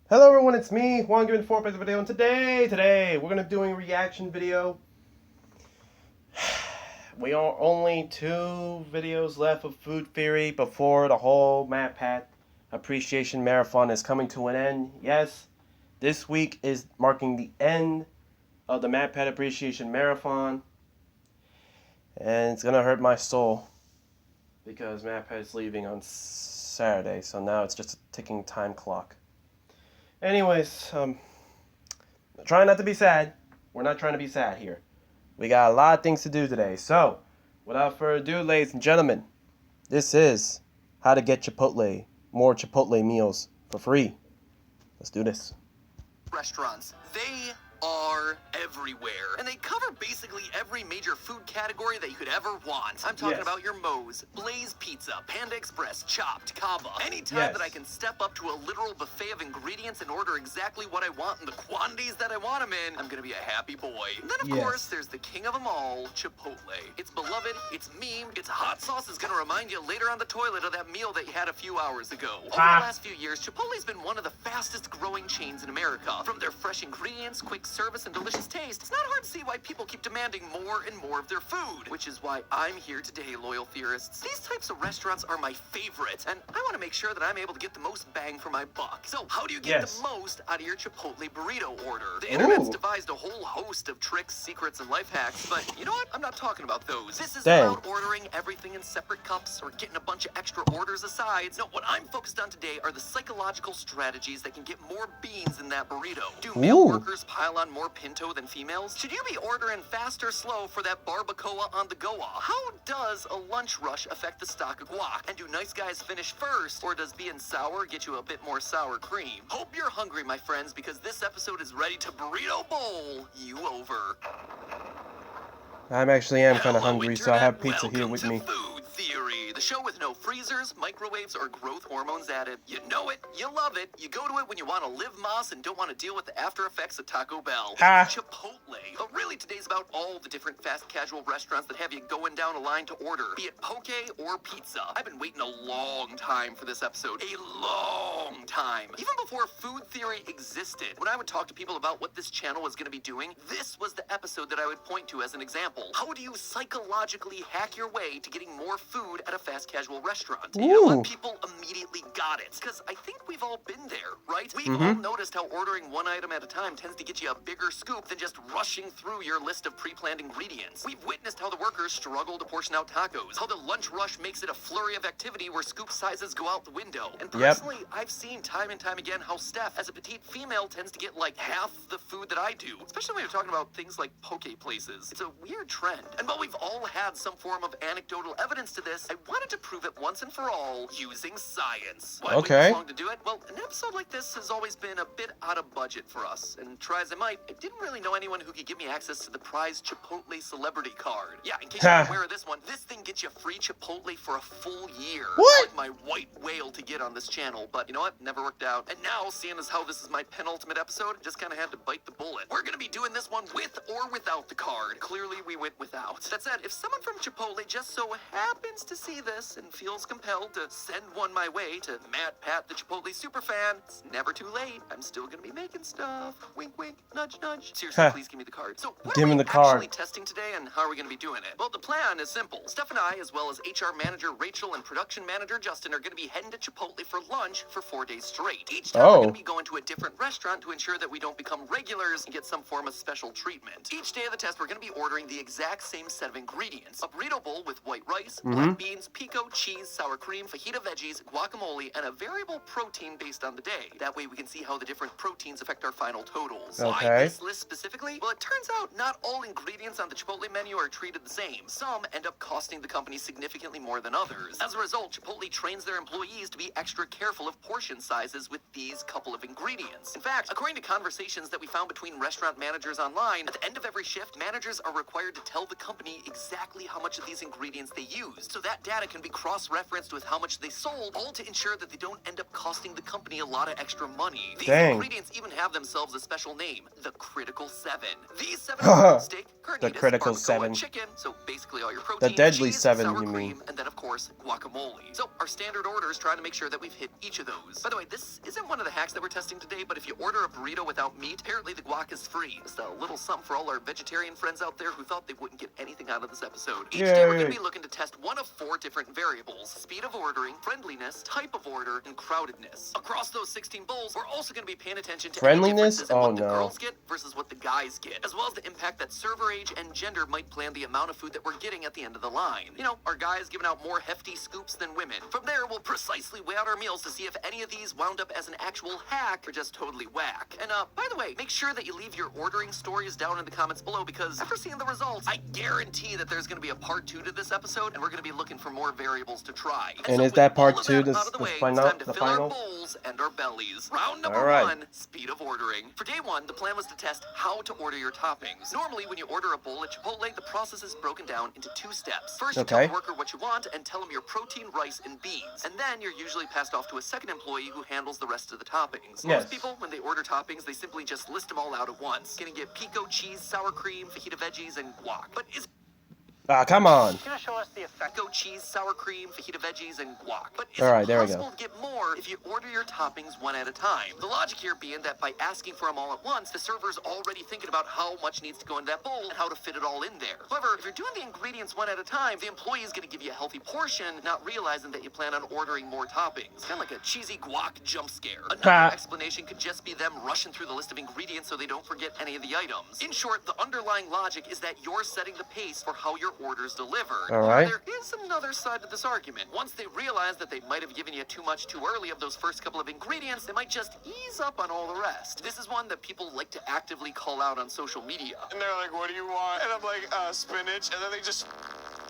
Hello everyone, it's me, Juan giving 4 plays a video, and today we're gonna be doing a reaction video. We are only 2 videos left of Food Theory before the whole Matt Pat Appreciation Marathon is coming to an end. Yes, this week is marking the end of the Matt Pat Appreciation Marathon, and it's gonna hurt my soul because Matt Pat is leaving on Saturday, so now it's just a ticking time clock. Anyways, trying not to be sad. We're not trying to be sad here. We got a lot of things to do today. So, without further ado, ladies and gentlemen, this is how to get Chipotle, more Chipotle meals for free. Let's do this. Restaurants, they are everywhere, and they cover basically every major food category that you could ever want. I'm talking about your Moe's, Blaze Pizza, Panda Express, Chopped, Kava. Anytime that I can step up to a literal buffet of ingredients and order exactly what I want in the quantities that I want them in, I'm gonna be a happy boy. And then, of course, there's the king of them all, Chipotle. It's beloved, it's memed, its hot sauce is gonna remind you later on the toilet of that meal that you had a few hours ago. Over the last few years, Chipotle's been one of the fastest growing chains in America. From their fresh ingredients, quick service, and delicious taste, it's not hard to see why people keep demanding more and more of their food, which is why I'm here today, loyal theorists. These types of restaurants are my favorite, and I want to make sure that I'm able to get the most bang for my buck. So how do you get the most out of your Chipotle burrito order? The internet's devised a whole host of tricks, secrets, and life hacks, but you know what? I'm not talking about those. This is about ordering everything in separate cups or getting a bunch of extra orders aside. No, what I'm focused on today are the psychological strategies that can get more beans in that burrito. Do male workers pile on more pinto than females? Should you be ordering fast or slow for that barbacoa on the goa? How does a lunch rush affect the stock of guac? And do nice guys finish first, or does being sour get you a bit more sour cream? Hope you're hungry, my friends, because this episode is ready to burrito bowl you over. I actually am kind of hungry, so I have pizza here with me. Food Theory, the show with no freezers, microwaves, or growth hormones added. You know it, you love it, you go to it when you want to live moss and don't want to deal with the after effects of Taco Bell. Chipotle. But really, today's about all the different fast casual restaurants that have you going down a line to order, be it poke or pizza. I've been waiting a long time for this episode. A long time. Even before Food Theory existed, when I would talk to people about what this channel was going to be doing, this was the episode that I would point to as an example. How do you psychologically hack your way to getting more food at a fast casual restaurant? You know what? People immediately got it. Because I think we've all been there, right? We've all noticed how ordering one item at a time tends to get you a bigger scoop than just rushing through your list of pre-planned ingredients. We've witnessed how the workers struggle to portion out tacos, how the lunch rush makes it a flurry of activity where scoop sizes go out the window. And personally, I've seen time and time again how Steph, as a petite female, tends to get like half the food that I do, especially when you're talking about things like poke places. It's a weird trend. And while we've all had some form of anecdotal evidence to this, I wanted to prove it once and for all using science. Why wait this long to do it? Well, an episode like this has always been a bit out of budget for us, and try as I might, I didn't really know anyone who could give me access to the prized Chipotle celebrity card. Yeah, in case you're not aware of this one, this thing gets you free Chipotle for a full year. What? Like my white whale to get on this channel, but you know what? Never worked out. And now, seeing as how this is my penultimate episode, just kind of had to bite the bullet. We're gonna be doing this one with or without the card. Clearly, we went without. That said, if someone from Chipotle just so happens to see this and feels compelled to send one my way to Matt Pat, the Chipotle superfan, it's never too late. I'm still gonna be making stuff. Wink, wink, nudge, nudge. Seriously, please give me the card. So, what are we actually testing today, and how are we gonna be doing it? Well, the plan is simple. Steph and I, as well as HR manager Rachel and production manager Justin, are gonna be heading to Chipotle for lunch for 4 days straight. Each time we're gonna be going to a different restaurant to ensure that we don't become regulars and get some form of special treatment. Each day of the test, we're gonna be ordering the exact same set of ingredients. A burrito bowl with white rice, black beans, pico, cheese, sour cream, fajita veggies, guacamole, and a variable protein based on the day. That way we can see how the different proteins affect our final totals. Why this list specifically? Well, it turns out not all ingredients on the Chipotle menu are treated the same. Some end up costing the company significantly more than others. As a result, Chipotle trains their employees to be extra careful of portion sizes with these couple of ingredients. In fact, according to conversations that we found between restaurant managers online, at the end of every shift, managers are required to tell the company exactly how much of these ingredients they used, so that data can be cross-referenced with how much they sold, all to ensure that they don't end up costing the company a lot of extra money. These ingredients even have themselves a special name, the Critical 7. These 7 are steak, The carnitas, critical barbacoa, 7. chicken, so basically all your protein, The deadly cheese, 7, sour you cream, mean. and then of course guacamole. So our standard order is trying to make sure that we've hit each of those. By the way, this isn't one of the hacks that we're testing today, but if you order a burrito without meat, apparently the guac is free. Just a little something for all our vegetarian friends out there who thought they wouldn't get anything out of this episode. Each day we're going to be looking to test one of 4 different variables: speed of ordering, friendliness, type of order, and crowdedness. Across those 16 bowls, we're also going to be paying attention to any Friendliness? differences in Oh, what the no. girls get versus what the guys get, as well as the impact that server age and gender might play on the amount of food that we're getting at the end of the line. You know, are guys giving out more hefty scoops than women? From there, we'll precisely weigh out our meals to see if any of these wound up as an actual hack or just totally whack. And by the way, make sure that you leave your ordering stories down in the comments below, because after seeing the results, I guarantee that there's going to be a part 2 to this episode, and we're going to be looking for more variables to try. And so is that with part all of 2 that the out of the way, final? it's time to The fill our final? bowls and our bellies. Round number All right. 1, speed of ordering. For day 1, the plan was to test how to order your toppings. Normally, when you order a bowl at Chipotle, the process is broken down into 2 steps. First, you tell Okay. the worker what you want and tell them your protein, rice, and beans. And then you're usually passed off to a second employee who handles the rest of the toppings. Yes. Most people, when they order toppings, they simply just list them all out at once. Gonna get pico, cheese, sour cream, fajita veggies, and guac. But is Ah, come on. gonna show us the effect. Go cheese, sour cream, fajita veggies, and guac. But is All right, it there we go. possible to get more if you order your toppings one at a time? The logic here being that by asking for them all at once, the server's already thinking about how much needs to go in that bowl and how to fit it all in there. However, if you're doing the ingredients one at a time, the employee is gonna give you a healthy portion, not realizing that you plan on ordering more toppings. Kind of like a cheesy guac jump scare. Another explanation could just be them rushing through the list of ingredients so they don't forget any of the items. In short, the underlying logic is that you're setting the pace for how your orders deliver. All right. There is another side to this argument. Once they realize that they might have given you too much too early of those first couple of ingredients, they might just ease up on all the rest. This is one that people like to actively call out on social media. And they're like, what do you want? And I'm like, spinach. And then they just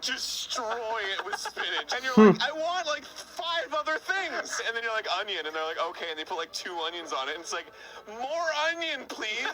destroy it with spinach. And you're like, I want like 5 other things. And then you're like, onion. And they're like, okay. And they put like 2 onions on it. And it's like, more onion, please.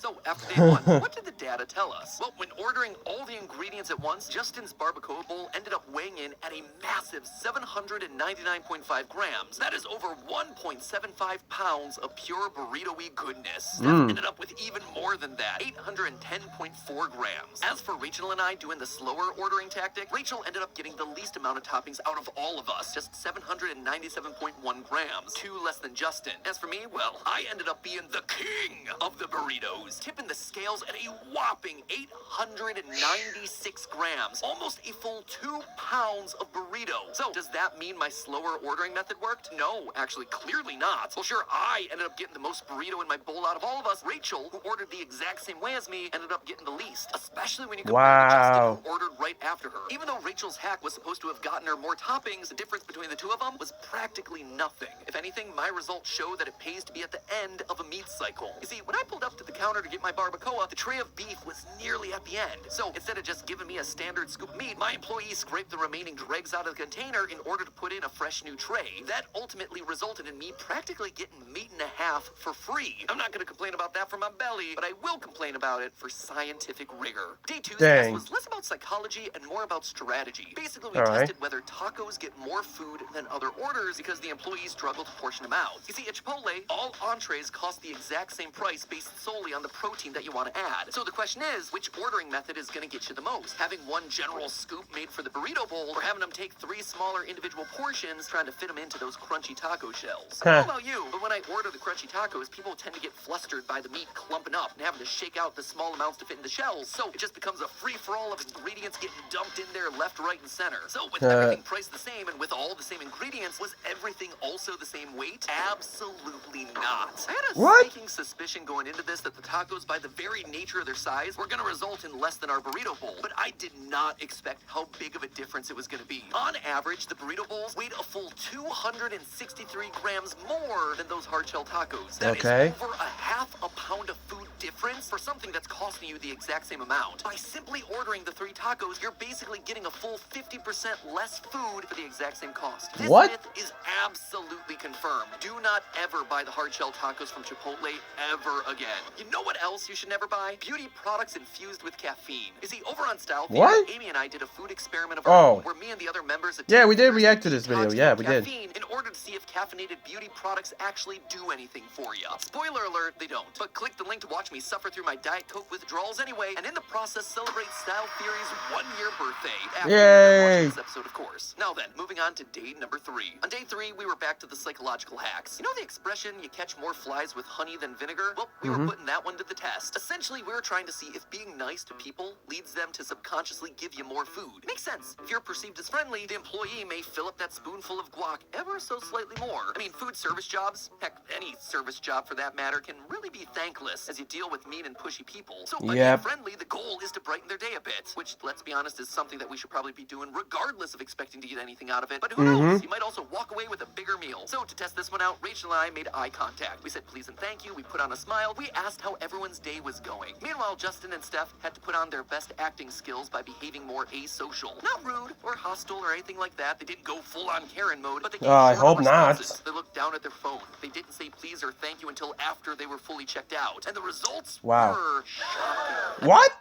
So after day 1, what did the data tell us? Well, when ordering all the ingredients at once, Justin's barbacoa bowl ended up weighing in at a massive 799.5 grams. That is over 1.75 pounds of pure burrito-y goodness. Steph ended up with even more than that, 810.4 grams. As for Rachel and I doing the slower ordering tactic, Rachel ended up getting the least amount of toppings out of all of us, just 797.1 grams, 2 less than Justin. As for me, well, I ended up being the king of the burritos, tipping the scales at a whopping 896 grams, almost a full 2 pounds of burrito. So does that mean my slower ordering method worked? No, actually, clearly not. Well, sure, I ended up getting the most burrito in my bowl out of all of us. Rachel, who ordered the exact same way as me, ended up getting the least, especially when you compare to Justin, who ordered right after her. Even though Rachel's hack was supposed to have gotten her more toppings, the difference between the 2 of them was practically nothing. If anything, my results show that it pays to be at the end of a meat cycle. You see, when I pulled up to the counter to get my barbacoa, the tray of beef was nearly at the end. So instead of just giving me a standard scoop of meat, my employee scraped the remaining dregs out of the container in order to put in a fresh new tray. That ultimately resulted in me practically getting meat and a half for free. I'm not going to complain about that for my belly, but I will complain about it for scientific rigor. Day 2's test was less about psychology and more about strategy. Basically, we tested whether tacos get more food than other orders because the employees struggle to portion them out. You see, at Chipotle, all entrees cost the exact same price based solely on the protein that you want to add. So the question is, which ordering method is going to get you the most? Having one general scoop made for the burrito bowl, or having them take 3 smaller individual portions trying to fit them into those crunchy taco shells? I don't know about you, but when I order the crunchy tacos, people tend to get flustered by the meat clumping up and having to shake out the small amounts to fit in the shells, so it just becomes a free-for-all of ingredients getting dumped in there left, right, and center. So with everything priced the same and with all the same ingredients, was everything also the same weight? Absolutely not. I had a sneaking suspicion going into this that the tacos, by the very nature of their size, were going to result in less than our burrito bowl, but I did not expect how big of a difference it was going to be. On average, the burrito bowls weighed a full 263 grams more than those hard shell tacos. That is over a half a pound of food difference for something that's costing you the exact same amount. By simply ordering the 3 tacos, you're basically getting a full 50% less food for the exact same cost. This myth is absolutely confirmed. Do not ever buy the hard shell tacos from Chipotle ever again. You know what else you should never buy? Beauty products infused with caffeine. You see, over on Style Fever, Amy and I did a food experiment of our own, where me and the other members we did react to this video. Yeah, we did. In order to see if caffeinated beauty products actually do anything for you. Spoiler alert, they don't. But click the link to watch watch me suffer through my Diet Coke withdrawals anyway, and in the process celebrate Style Theory's 1-year birthday. After watching this episode, of course. Now then, moving on to day number 3. On day 3, we were back to the psychological hacks. You know the expression, you catch more flies with honey than vinegar? Well, we were putting that one to the test. Essentially, we were trying to see if being nice to people leads them to subconsciously give you more food. Makes sense. If you're perceived as friendly, the employee may fill up that spoonful of guac ever so slightly more. I mean, food service jobs, heck, any service job for that matter, can really be thankless as you deal with mean and pushy people. So by being friendly, the goal is to brighten their day a bit, which, let's be honest, is something that we should probably be doing regardless of expecting to get anything out of it. But who knows? You might also walk away with a bigger meal. So to test this one out, Rachel and I made eye contact. We said please and thank you. We put on a smile. We asked how everyone's day was going. Meanwhile, Justin and Steph had to put on their best acting skills by behaving more asocial. Not rude or hostile or anything like that. They didn't go full-on Karen mode, but they gave I hope not. They looked down at their phone. They didn't say please or thank you until after they were fully checked out. And the results were shocking. What?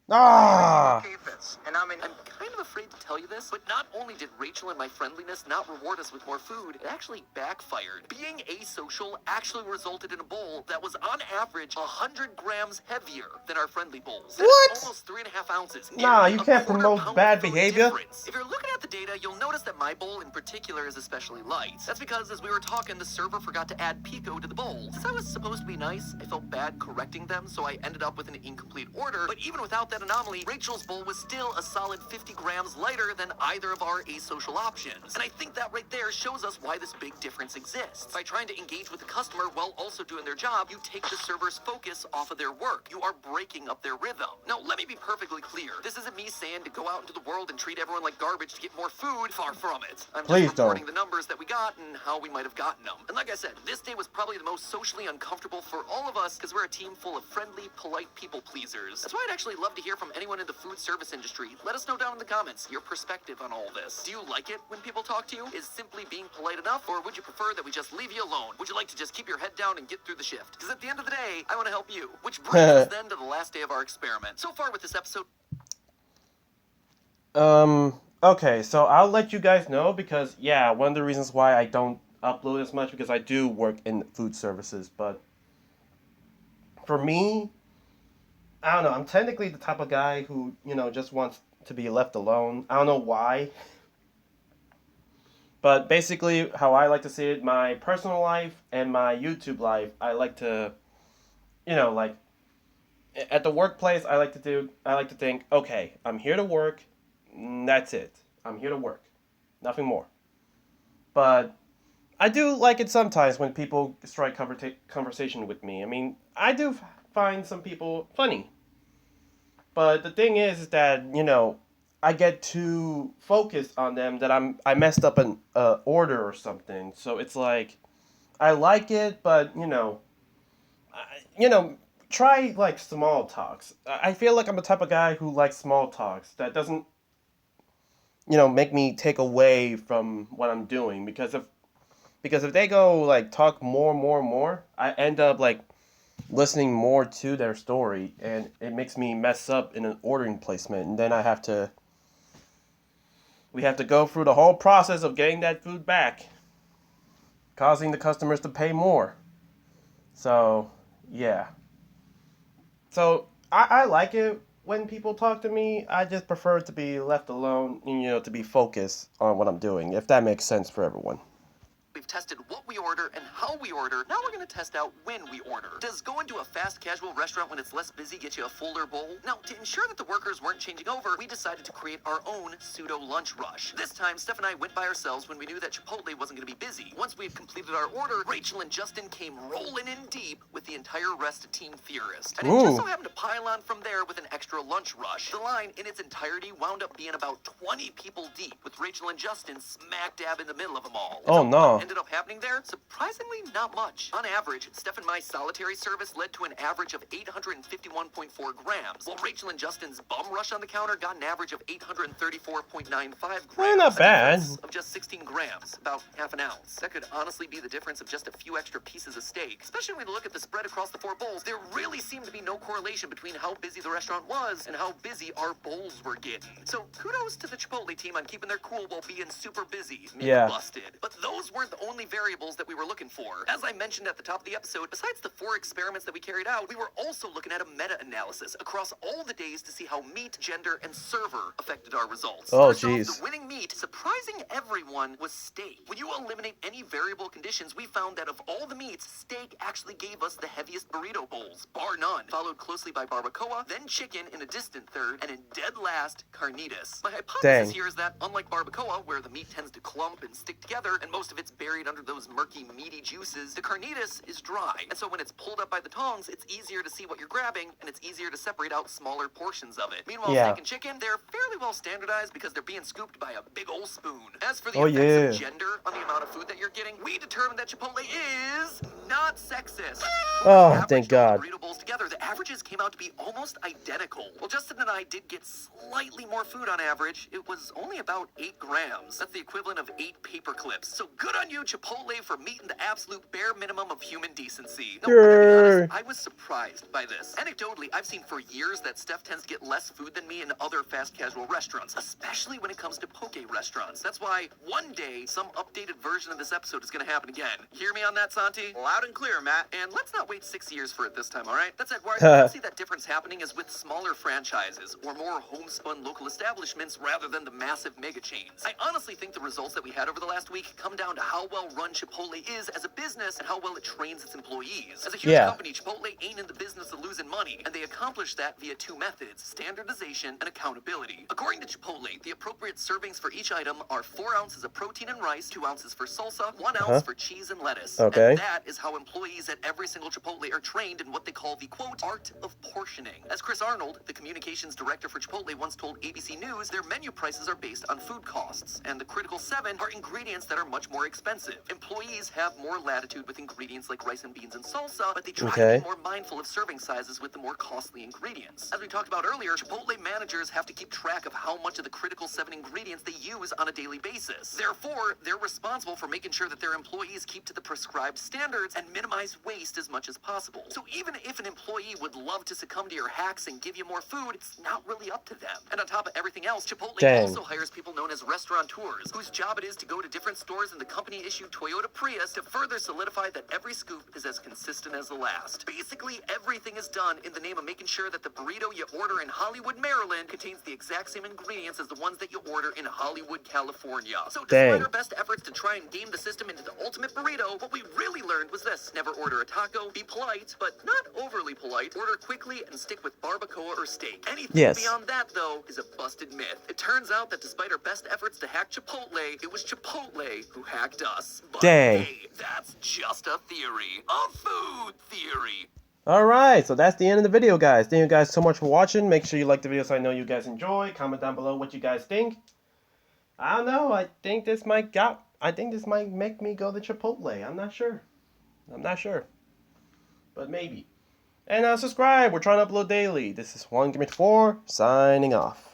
And I'm kind of afraid to tell you this, but not only did Rachel and my friendliness not reward us with more food, it actually backfired. Being asocial actually resulted in a bowl that was on average 100 grams heavier than our friendly bowls. What? Almost 3.5 ounces. Nah, you can't promote bad behavior. If you're looking at the data, you'll notice that my bowl in particular is especially light. That's because as we were talking, the server forgot to add pico to the bowl. Since I was supposed to be nice, I felt bad correcting them, so I ended up with an incomplete order. But even without that anomaly, Rachel's bowl was still a solid 50 grams lighter than either of our asocial options. And I think that right there shows us why this big difference exists. By trying to engage with the customer while also doing their job, you take the server's focus off of their work. You are breaking up their rhythm. Now, let me be perfectly clear. This isn't me saying to go out into the world and treat everyone like garbage to get more food. Far from it. I'm just reporting the numbers that we got and how we might have gotten them. And like I said, this day was probably the most socially uncomfortable for all of us because we're a team full of friendly, polite people pleasers. That's why I'd actually love to hear from anyone in the food service industry. Let us know down in the comments your perspective on all this. Do you like it when people talk to you? Is simply being polite enough, or would you prefer that we just leave you alone? Would you like to just keep your head down and get through the shift? Because at the end of the day, I want to help you. Which brings us then to the last day of our experiment. So far with this episode... Okay, so I'll let you guys know because, yeah, one of the reasons why I don't upload as much because I do work in food services, but for me, I don't know, I'm technically the type of guy who, you know, just wants to be left alone. I don't know why. But basically, how I like to see it, my personal life and my YouTube life, I like to, you know, like, at the workplace, I like to think, okay, I'm here to work, that's it. I'm here to work. Nothing more. But I do like it sometimes when people strike conversation with me. I mean, I do find some people funny. But the thing is that, you know, I get too focused on them that I messed up an order or something. So it's like, I like it, but, you know, try, like, small talks. I feel like I'm the type of guy who likes small talks. That doesn't, you know, make me take away from what I'm doing. Because if they go, like, talk more, I end up, like, listening more to their story. And it makes me mess up in an ordering placement. And then we have to go through the whole process of getting that food back, causing the customers to pay more. So, yeah. So, I like it when people talk to me. I just prefer to be left alone, you know, to be focused on what I'm doing, if that makes sense for everyone. We've tested what we order and how we order. Now we're going to test out when we order. Does going to a fast casual restaurant when it's less busy get you a fuller bowl? Now, to ensure that the workers weren't changing over, we decided to create our own pseudo lunch rush. This time, Steph and I went by ourselves when we knew that Chipotle wasn't going to be busy. Once we had completed our order, Rachel and Justin came rolling in deep with the entire rest of Team Theorist. And it just so happened to pile on from there with an extra lunch rush. The line in its entirety wound up being about 20 people deep, with Rachel and Justin smack dab in the middle of them all. Oh, no. Ended up happening there? Surprisingly, not much. On average, Steph and my solitary service led to an average of 851.4 grams, while Rachel and Justin's bum rush on the counter got an average of 834.95 grams. Well, not bad. Of just 16 grams, about half an ounce. That could honestly be the difference of just a few extra pieces of steak. Especially when you look at the spread across the 4 bowls, there really seemed to be no correlation between how busy the restaurant was and how busy our bowls were getting. So kudos to the Chipotle team on keeping their cool while being super busy. Maybe busted. But those weren't the the only variables that we were looking for. As I mentioned at the top of the episode, besides the 4 experiments that we carried out, we were also looking at a meta-analysis across all the days to see how meat, gender, and server affected our results. Oh, First off, jeez. the winning meat, surprising everyone, was steak. When you eliminate any variable conditions, we found that of all the meats, steak actually gave us the heaviest burrito bowls, bar none, followed closely by barbacoa, then chicken in a distant third, and in dead last, carnitas. My hypothesis here is that, unlike barbacoa, where the meat tends to clump and stick together, and most of it's buried under those murky, meaty juices, the carnitas is dry. And so when it's pulled up by the tongs, it's easier to see what you're grabbing, and it's easier to separate out smaller portions of it. Meanwhile, steak and chicken, they're fairly well standardized because they're being scooped by a big old spoon. As for the effects of gender on the amount of food that you're getting, we determined that Chipotle is not sexist. Oh, thank God. Burrito bowls together, the averages came out to be almost identical. Well, Justin and I did get slightly more food on average. It was only about 8 grams. That's the equivalent of 8 paper clips. So good on you, Chipotle, for meeting the absolute bare minimum of human decency. No, I'm gonna be honest, I was surprised by this. Anecdotally, I've seen for years that Steph tends to get less food than me in other fast casual restaurants, especially when it comes to poke restaurants. That's why one day some updated version of this episode is going to happen again. Hear me on that, Santi? Loud and clear, Matt. And let's not wait 6 years for it this time, all right? That's it. Where I can see that difference happening is with smaller franchises or more homespun local establishments rather than the massive mega chains. I honestly think the results that we had over the last week come down to how well run Chipotle is as a business and how well it trains its employees. As a huge company, Chipotle ain't in the business of losing money, and they accomplish that via 2 methods: standardization and accountability. According to Chipotle, the appropriate servings for each item are 4 ounces of protein and rice, 2 ounces for salsa, 1 ounce for cheese and lettuce. And that is how employees at every single Chipotle are trained in what they call the, quote, art of portioning. As Chris Arnold, the communications director for Chipotle, once told ABC News, their menu prices are based on food costs, and the critical 7 are ingredients that are much more expensive. Employees have more latitude with ingredients like rice and beans and salsa, but they try to be more mindful of serving sizes with the more costly ingredients. As we talked about earlier, Chipotle managers have to keep track of how much of the critical 7 ingredients they use on a daily basis. Therefore, they're responsible for making sure that their employees keep to the prescribed standards and minimize waste as much as possible. So even if an employee would love to succumb to your hacks and give you more food, it's not really up to them. And on top of everything else, Chipotle also hires people known as restaurateurs, whose job it is to go to different stores in the company-issued Toyota Prius to further solidify that every scoop is as consistent as the last. Basically, everything is done in the name of making sure that the burrito you order in Hollywood, Maryland contains the exact same ingredients as the ones that you order in Hollywood, California. So despite our best efforts to try and game the system into the ultimate burrito, what we really learned was this: never order a taco, be polite, but not overly polite, order quickly, and stick with barbacoa or steak. Anything beyond that, though, is a busted myth. It turns out that despite our best efforts to hack Chipotle, it was Chipotle who hacked us. But hey, that's just a theory. A food theory. Alright, so that's the end of the video, guys. Thank you guys so much for watching. Make sure you like the video so I know you guys enjoy. Comment down below what you guys think. I don't know. I think this might make me go to Chipotle. I'm not sure. But maybe. And subscribe. We're trying to upload daily. This is 1Gimme4 signing off.